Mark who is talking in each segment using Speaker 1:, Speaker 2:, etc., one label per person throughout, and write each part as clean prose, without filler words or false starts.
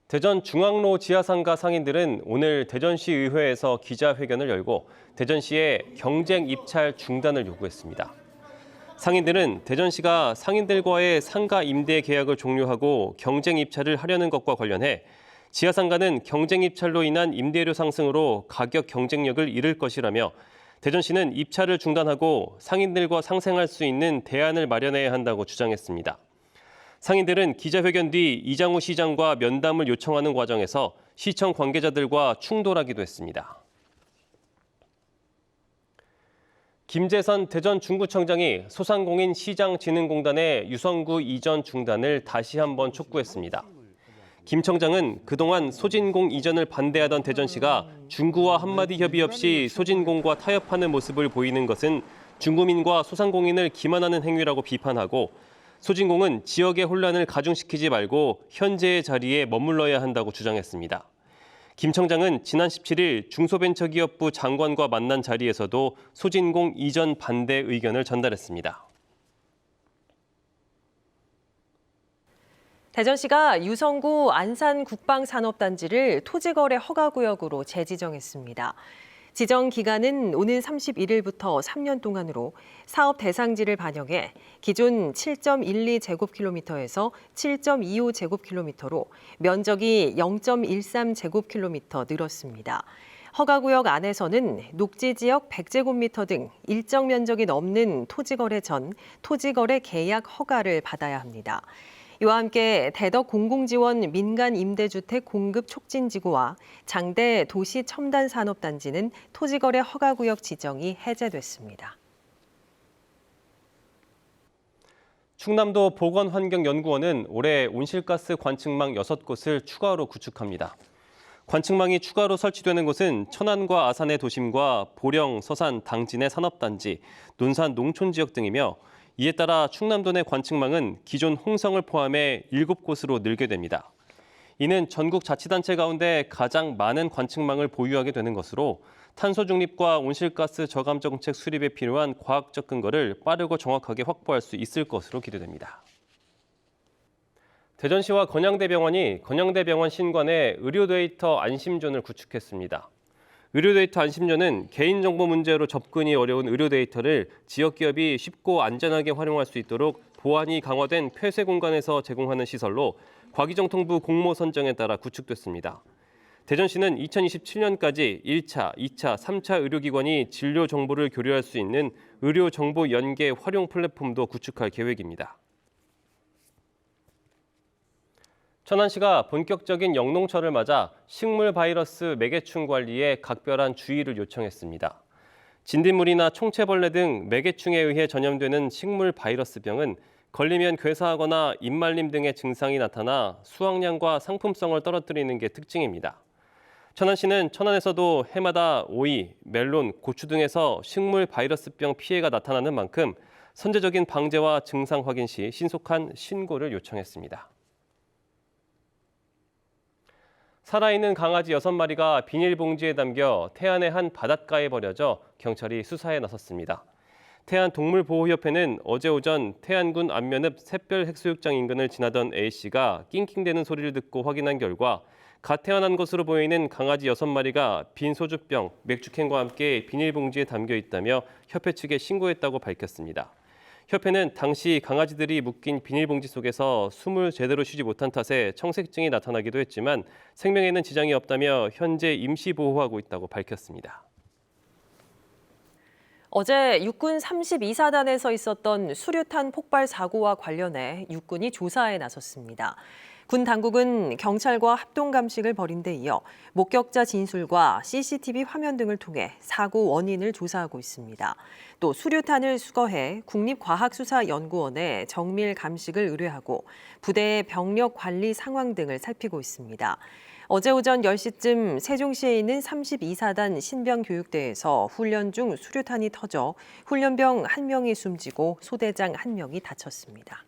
Speaker 1: 대전 중앙로 지하상가 상인들은 오늘 대전시 의회에서 기자회견을 열고 대전시의 경쟁 입찰 중단을 요구했습니다. 상인들은 대전시가 상인들과의 상가 임대 계약을 종료하고 경쟁 입찰을 하려는 것과 관련해 지하상가는 경쟁 입찰로 인한 임대료 상승으로 가격 경쟁력을 잃을 것이라며 대전시는 입찰을 중단하고 상인들과 상생할 수 있는 대안을 마련해야 한다고 주장했습니다. 상인들은 기자회견 뒤 이장우 시장과 면담을 요청하는 과정에서 시청 관계자들과 충돌하기도 했습니다. 김재선 대전 중구청장이 소상공인 시장진흥공단의 유성구 이전 중단을 다시 한번 촉구했습니다. 김 청장은 그동안 소진공 이전을 반대하던 대전시가 중구와 한마디 협의 없이 소진공과 타협하는 모습을 보이는 것은 중구민과 소상공인을 기만하는 행위라고 비판하고 소진공은 지역의 혼란을 가중시키지 말고 현재의 자리에 머물러야 한다고 주장했습니다. 김 청장은 지난 17일 중소벤처기업부 장관과 만난 자리에서도 소진공 이전 반대 의견을 전달했습니다.
Speaker 2: 대전시가 유성구 안산국방산업단지를 토지거래 허가구역으로 재지정했습니다. 지정 기간은 오는 31일부터 3년 동안으로 사업 대상지를 반영해 기존 7.12제곱킬로미터에서 7.25제곱킬로미터로 면적이 0.13제곱킬로미터 늘었습니다. 허가구역 안에서는 녹지지역 100제곱미터 등 일정 면적이 넘는 토지거래 전 토지거래 계약 허가를 받아야 합니다. 이와 함께 대덕 공공지원 민간임대주택 공급 촉진지구와 장대 도시첨단산업단지는 토지거래 허가구역 지정이 해제됐습니다.
Speaker 1: 충남도 보건환경연구원은 올해 온실가스 관측망 6곳을 추가로 구축합니다. 관측망이 추가로 설치되는 곳은 천안과 아산의 도심과 보령, 서산, 당진의 산업단지, 논산 농촌지역 등이며 이에 따라 충남도 내 관측망은 기존 홍성을 포함해 7곳으로 늘게 됩니다. 이는 전국 자치단체 가운데 가장 많은 관측망을 보유하게 되는 것으로 탄소 중립과 온실가스 저감 정책 수립에 필요한 과학적 근거를 빠르고 정확하게 확보할 수 있을 것으로 기대됩니다. 대전시와 건양대병원이 건양대병원 신관에 의료데이터 안심존을 구축했습니다. 의료데이터 안심존은 개인정보 문제로 접근이 어려운 의료데이터를 지역기업이 쉽고 안전하게 활용할 수 있도록 보안이 강화된 폐쇄 공간에서 제공하는 시설로 과기정통부 공모 선정에 따라 구축됐습니다. 대전시는 2027년까지 1차, 2차, 3차 의료기관이 진료 정보를 교류할 수 있는 의료정보 연계 활용 플랫폼도 구축할 계획입니다. 천안시가 본격적인 영농철을 맞아 식물 바이러스 매개충 관리에 각별한 주의를 요청했습니다. 진딧물이나 총체벌레 등 매개충에 의해 전염되는 식물 바이러스병은 걸리면 괴사하거나 입말림 등의 증상이 나타나 수확량과 상품성을 떨어뜨리는 게 특징입니다. 천안시는 천안에서도 해마다 오이, 멜론, 고추 등에서 식물 바이러스병 피해가 나타나는 만큼 선제적인 방제와 증상 확인 시 신속한 신고를 요청했습니다. 살아있는 강아지 6마리가 비닐봉지에 담겨 태안의 한 바닷가에 버려져 경찰이 수사에 나섰습니다. 태안동물보호협회는 어제 오전 태안군 안면읍 샛별해수욕장 인근을 지나던 A씨가 낑낑대는 소리를 듣고 확인한 결과 갓 태어난 것으로 보이는 강아지 6마리가 빈 소주병, 맥주캔과 함께 비닐봉지에 담겨 있다며 협회 측에 신고했다고 밝혔습니다. 협회는 당시 강아지들이 묶인 비닐봉지 속에서 숨을 제대로 쉬지 못한 탓에 청색증이 나타나기도 했지만 생명에는 지장이 없다며 현재 임시 보호하고 있다고 밝혔습니다.
Speaker 2: 어제 육군 32사단에서 있었던 수류탄 폭발 사고와 관련해 육군이 조사에 나섰습니다. 군 당국은 경찰과 합동 감식을 벌인 데 이어 목격자 진술과 CCTV 화면 등을 통해 사고 원인을 조사하고 있습니다. 또 수류탄을 수거해 국립과학수사연구원에 정밀 감식을 의뢰하고 부대의 병력 관리 상황 등을 살피고 있습니다. 어제 오전 10시쯤 세종시에 있는 32사단 신병교육대에서 훈련 중 수류탄이 터져 훈련병 1명이 숨지고 소대장 1명이 다쳤습니다.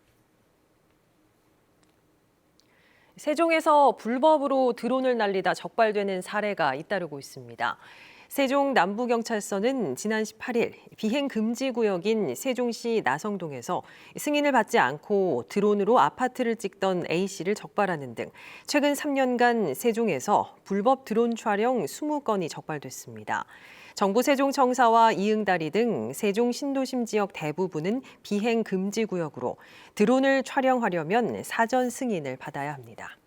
Speaker 2: 세종에서 불법으로 드론을 날리다 적발되는 사례가 잇따르고 있습니다. 세종 남부경찰서는 지난 18일 비행 금지 구역인 세종시 나성동에서 승인을 받지 않고 드론으로 아파트를 찍던 A씨를 적발하는 등 최근 3년간 세종에서 불법 드론 촬영 20건이 적발됐습니다. 정부 세종청사와 이응다리 등 세종 신도심 지역 대부분은 비행 금지 구역으로 드론을 촬영하려면 사전 승인을 받아야 합니다.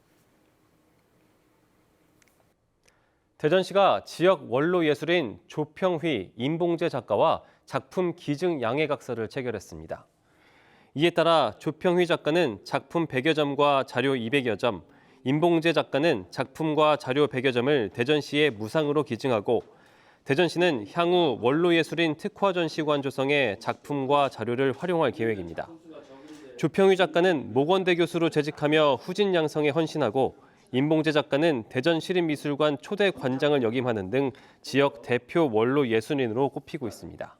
Speaker 1: 대전시가 지역 원로 예술인 조평휘, 임봉재 작가와 작품 기증 양해각서를 체결했습니다. 이에 따라 조평휘 작가는 작품 100여 점과 자료 200여 점, 임봉재 작가는 작품과 자료 100여 점을 대전시에 무상으로 기증하고 대전시는 향후 원로 예술인 특화 전시관 조성에 작품과 자료를 활용할 계획입니다. 조평휘 작가는 목원대 교수로 재직하며 후진 양성에 헌신하고 임봉재 작가는 대전시립미술관 초대 관장을 역임하는 등 지역 대표 원로 예술인으로 꼽히고 있습니다.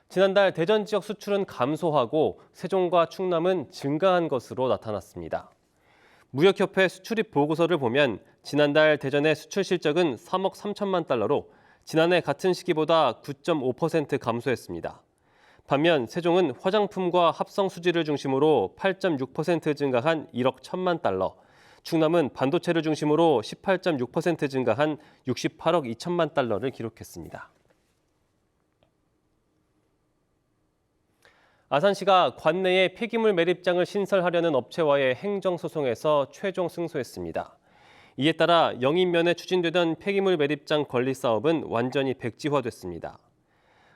Speaker 1: 지난달 대전 지역 수출은 감소하고 세종과 충남은 증가한 것으로 나타났습니다. 무역협회 수출입 보고서를 보면 지난달 대전의 수출 실적은 3억 3천만 달러로 지난해 같은 시기보다 9.5% 감소했습니다. 반면 세종은 화장품과 합성 수지를 중심으로 8.6% 증가한 1억 1천만 달러, 충남은 반도체를 중심으로 18.6% 증가한 68억 2천만 달러를 기록했습니다. 아산시가 관내에 폐기물 매립장을 신설하려는 업체와의 행정소송에서 최종 승소했습니다. 이에 따라 영인면에 추진되던 폐기물 매립장 건립 사업은 완전히 백지화됐습니다.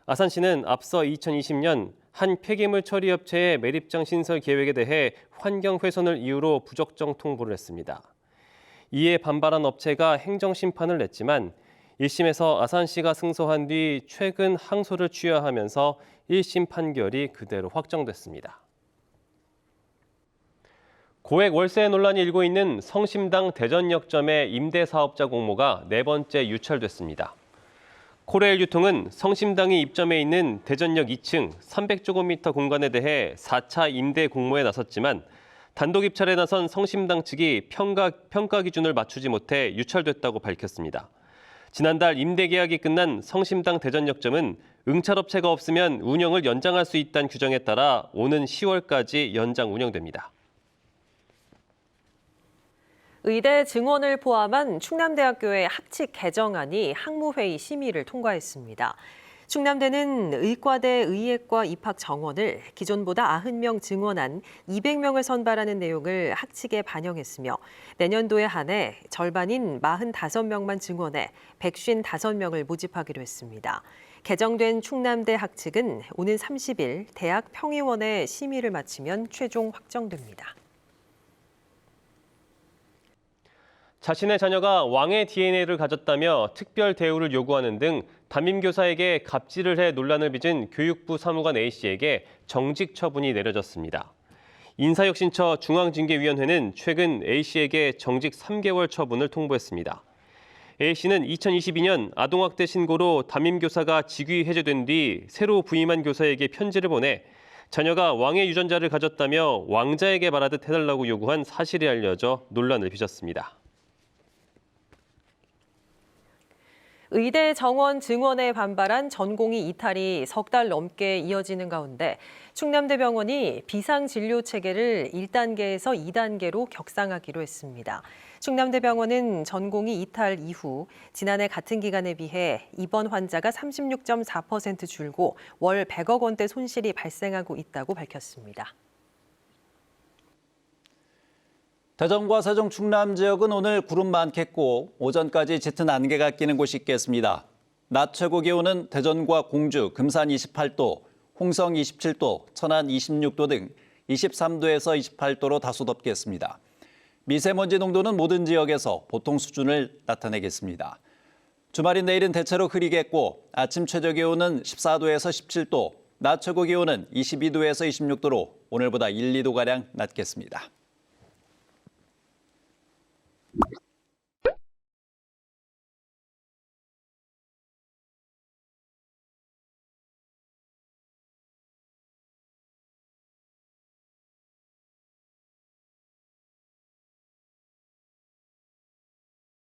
Speaker 1: 아산시는 앞서 2020년 한 폐기물 처리 업체의 매립장 신설 계획에 대해 환경 훼손을 이유로 부적정 통보를 했습니다. 이에 반발한 업체가 행정심판을 냈지만 1심에서 아산시가 승소한 뒤 최근 항소를 취하하면서 1심 판결이 그대로 확정됐습니다. 고액 월세 논란이 일고 있는 성심당 대전역점의 임대사업자 공모가 네 번째 유찰됐습니다. 코레일 유통은 성심당이 입점해 있는 대전역 2층 300제곱미터 공간에 대해 4차 임대 공모에 나섰지만 단독 입찰에 나선 성심당 측이 평가 기준을 맞추지 못해 유찰됐다고 밝혔습니다. 지난달 임대 계약이 끝난 성심당 대전역점은 응찰업체가 없으면 운영을 연장할 수 있다는 규정에 따라 오는 10월까지 연장 운영됩니다.
Speaker 2: 의대 증원을 포함한 충남대학교의 학칙 개정안이 학무회의 심의를 통과했습니다. 충남대는 의과대 의예과 입학 정원을 기존보다 90명 증원한 200명을 선발하는 내용을 학칙에 반영했으며 내년도에 한해 절반인 45명만 증원해 155명을 모집하기로 했습니다. 개정된 충남대 학칙은 오는 30일 대학 평의원에 심의를 마치면 최종 확정됩니다.
Speaker 1: 자신의 자녀가 왕의 DNA를 가졌다며 특별 대우를 요구하는 등 담임교사에게 갑질을 해 논란을 빚은 교육부 사무관 A씨에게 정직 처분이 내려졌습니다. 인사혁신처 중앙징계위원회는 최근 A씨에게 정직 3개월 처분을 통보했습니다. A씨는 2022년 아동학대 신고로 담임교사가 직위 해제된 뒤 새로 부임한 교사에게 편지를 보내 자녀가 왕의 유전자를 가졌다며 왕자에게 말하듯 해달라고 요구한 사실이 알려져 논란을 빚었습니다.
Speaker 2: 의대 정원 증원에 반발한 전공의 이탈이 석 달 넘게 이어지는 가운데 충남대병원이 비상진료 체계를 1단계에서 2단계로 격상하기로 했습니다. 충남대병원은 전공의 이탈 이후 지난해 같은 기간에 비해 입원 환자가 36.4% 줄고 월 100억 원대 손실이 발생하고 있다고 밝혔습니다.
Speaker 3: 대전과 세종 충남 지역은 오늘 구름 많겠고 오전까지 짙은 안개가 끼는 곳이 있겠습니다. 낮 최고 기온은 대전과 공주, 금산 28도, 홍성 27도, 천안 26도 등 23도에서 28도로 다소 덥겠습니다. 미세먼지 농도는 모든 지역에서 보통 수준을 나타내겠습니다. 주말인 내일은 대체로 흐리겠고 아침 최저 기온은 14도에서 17도, 낮 최고 기온은 22도에서 26도로 오늘보다 1, 2도가량 낮겠습니다.